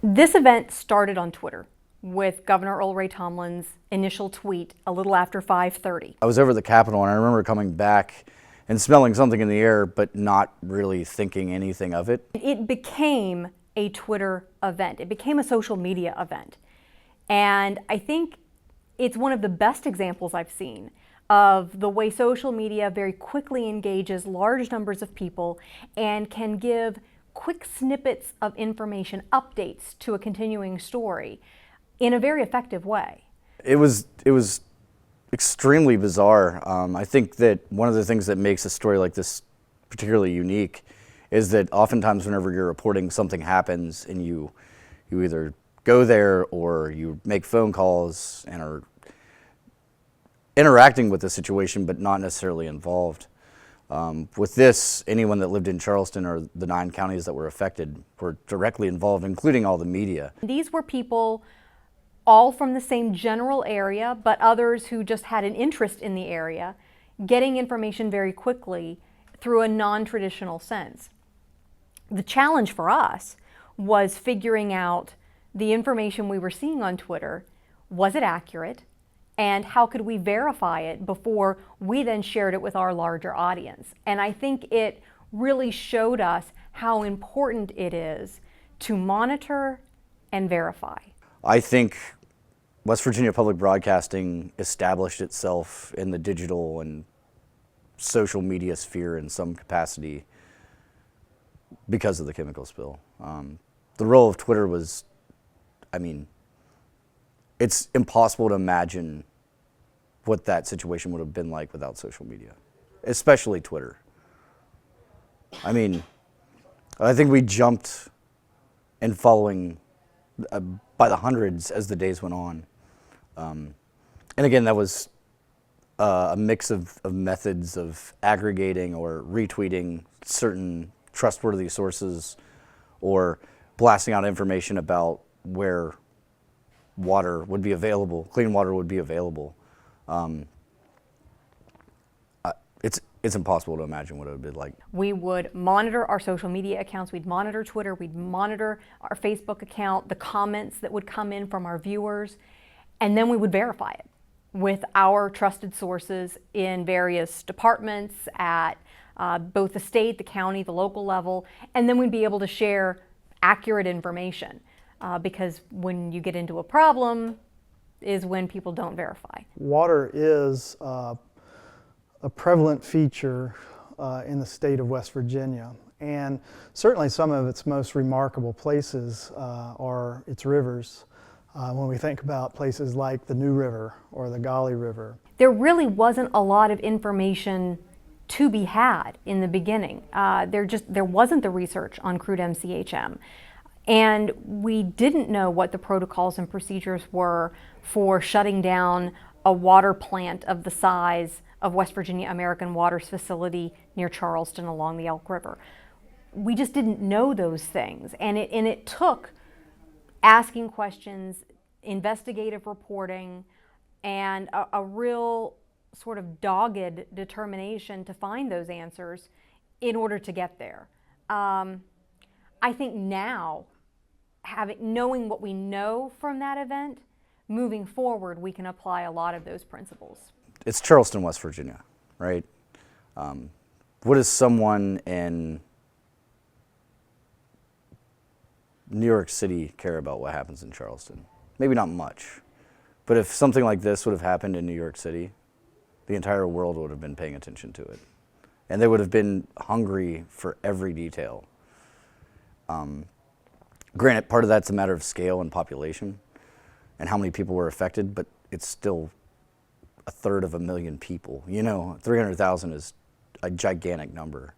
This event started on Twitter with Governor Earl Ray Tomlin's initial tweet a little after 5:30. I was over at the Capitol and I remember coming back and smelling something in the air, but not really thinking anything of it. It became a Twitter event. It became a social media event. And I think it's one of the best examples I've seen of the way social media very quickly engages large numbers of people and can give quick snippets of information, updates to a continuing story in a very effective way. It was extremely bizarre. I think that one of the things that makes a story like this particularly unique is that oftentimes whenever you're reporting something happens and you either go there or you make phone calls and are interacting with the situation but not necessarily involved. With this, anyone that lived in Charleston or the 9 counties that were affected were directly involved, including all the media. These were people all from the same general area, but others who just had an interest in the area, getting information very quickly through a non-traditional sense. The challenge for us was figuring out the information we were seeing on Twitter. Was it accurate? And how could we verify it before we then shared it with our larger audience? And I think it really showed us how important it is to monitor and verify. I think West Virginia Public Broadcasting established itself in the digital and social media sphere in some capacity because of the chemical spill. The role of Twitter was, it's impossible to imagine what that situation would have been like without social media, especially Twitter. I think we jumped in following by the hundreds as the days went on. And again, that was a mix of methods of aggregating or retweeting certain trustworthy sources or blasting out information about where water would be available, clean water would be available. It's impossible to imagine what it would be like. We would monitor our social media accounts, we'd monitor Twitter, we'd monitor our Facebook account, the comments that would come in from our viewers, and then we would verify it with our trusted sources in various departments at both the state, the county, the local level, and then we'd be able to share accurate information. Because when you get into a problem is when people don't verify. Water is a prevalent feature in the state of West Virginia, and certainly some of its most remarkable places are its rivers. When we think about places like the New River or the Gauley River. There really wasn't a lot of information to be had in the beginning. There wasn't the research on crude MCHM. And we didn't know what the protocols and procedures were for shutting down a water plant of the size of West Virginia American Water's facility near Charleston along the Elk River. We just didn't know those things. And it took asking questions, investigative reporting, and a real sort of dogged determination to find those answers in order to get there. I think now, knowing what we know from that event, moving forward, we can apply a lot of those principles. It's Charleston, West Virginia, right? What does someone in New York City care about what happens in Charleston? Maybe not much. But if something like this would have happened in New York City, the entire world would have been paying attention to it. And they would have been hungry for every detail. Granted, part of that's a matter of scale and population and how many people were affected, but it's still 1/3 of a million people. 300,000 is a gigantic number.